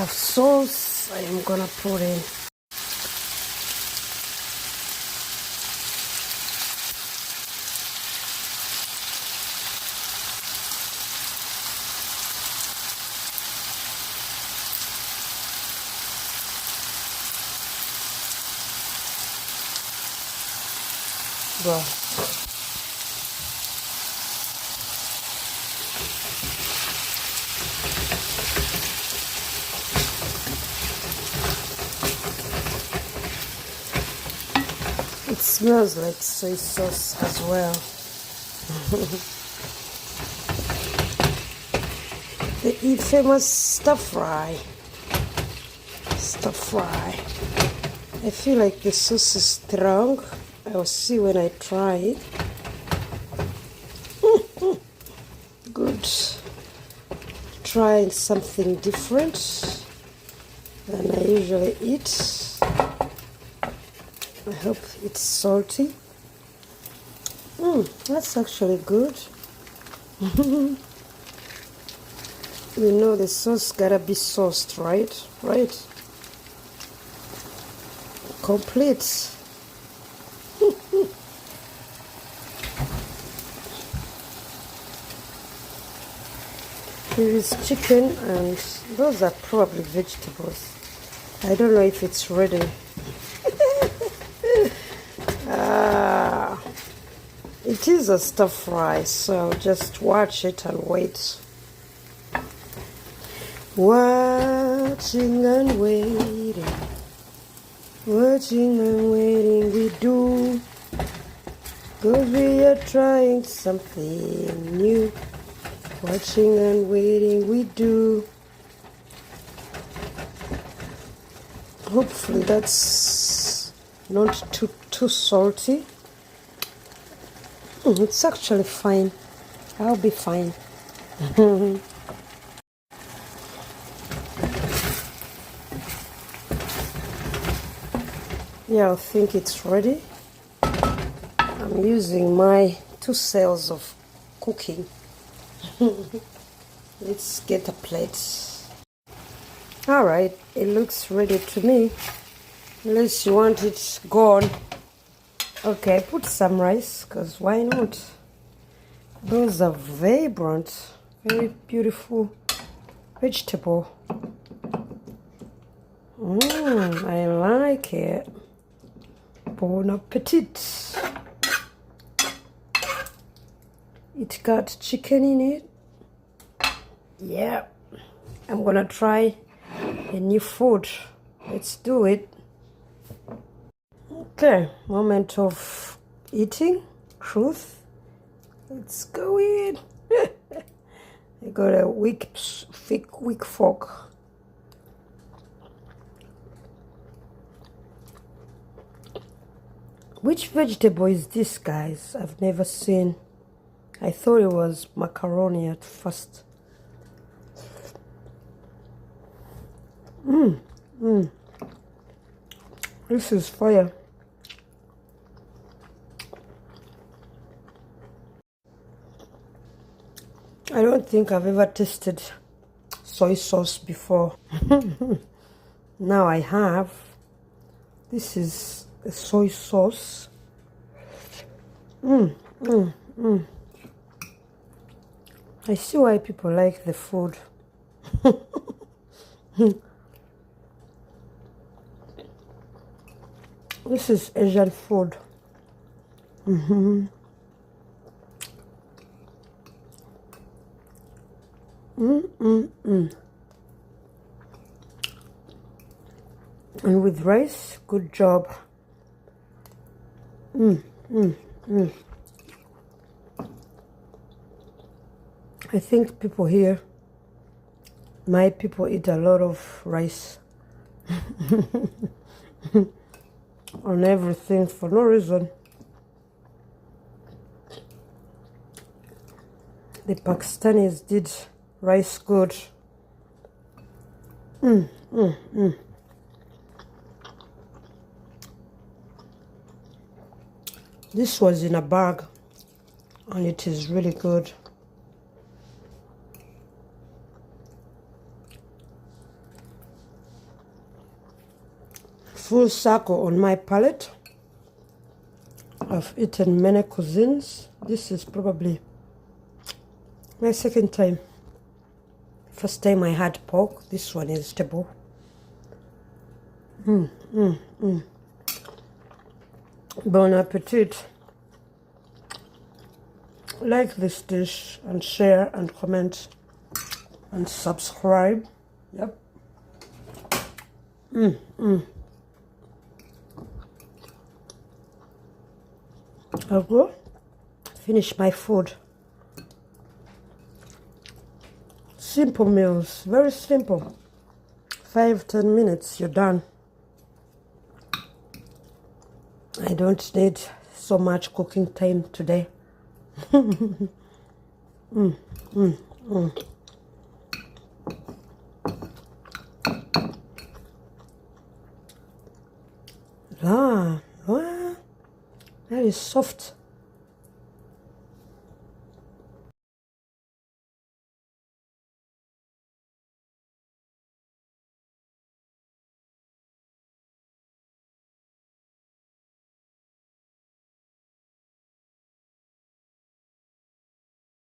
of sauce I am gonna put in. Well, it smells like soy sauce as well. The famous stir fry. Stir fry. I feel like the sauce is strong. I will see when I try it. Good. Trying something different than I usually eat. I hope it's salty. That's actually good. You know the sauce gotta be sauced, right? Right? Complete. Here is chicken, and those are probably vegetables. I don't know if it's ready. It is a stir fry, so just watch it and wait. Watching and waiting. Watching and waiting we do. 'Cause we are trying something new. Watching and waiting we do. Hopefully that's not too salty. It's actually fine. I'll be fine. Yeah, I think it's ready. I'm using my 2 cells of cooking. Let's get a plate. Alright, it looks ready to me. Unless you want it gone. Okay, put some rice, because why not? Those are vibrant, very beautiful vegetable. I like it. Bon appetit. It got chicken in it. Yeah, I'm gonna try a new food. Let's do it. Okay, moment of eating. Truth. Let's go in. I got a weak fork. Which vegetable is this, guys? I've never seen. I thought it was macaroni at first. This is fire. I don't think I've ever tasted soy sauce before. Now I have. This is a soy sauce. I see why people like the food. This is Asian food. And with rice, good job. I think people here, my people eat a lot of rice on everything for no reason. The Pakistanis did rice good. This was in a bag and it is really good. full circle on my palate. I've eaten many cuisines. This is probably my second time. First time I had pork. This one is stable. Bon appetit. Like this dish and share and comment and subscribe. Yep. I'll go finish my food. Simple meals, very simple. 5-10 minutes, you're done. I don't need so much cooking time today. Ah, wow, that is soft.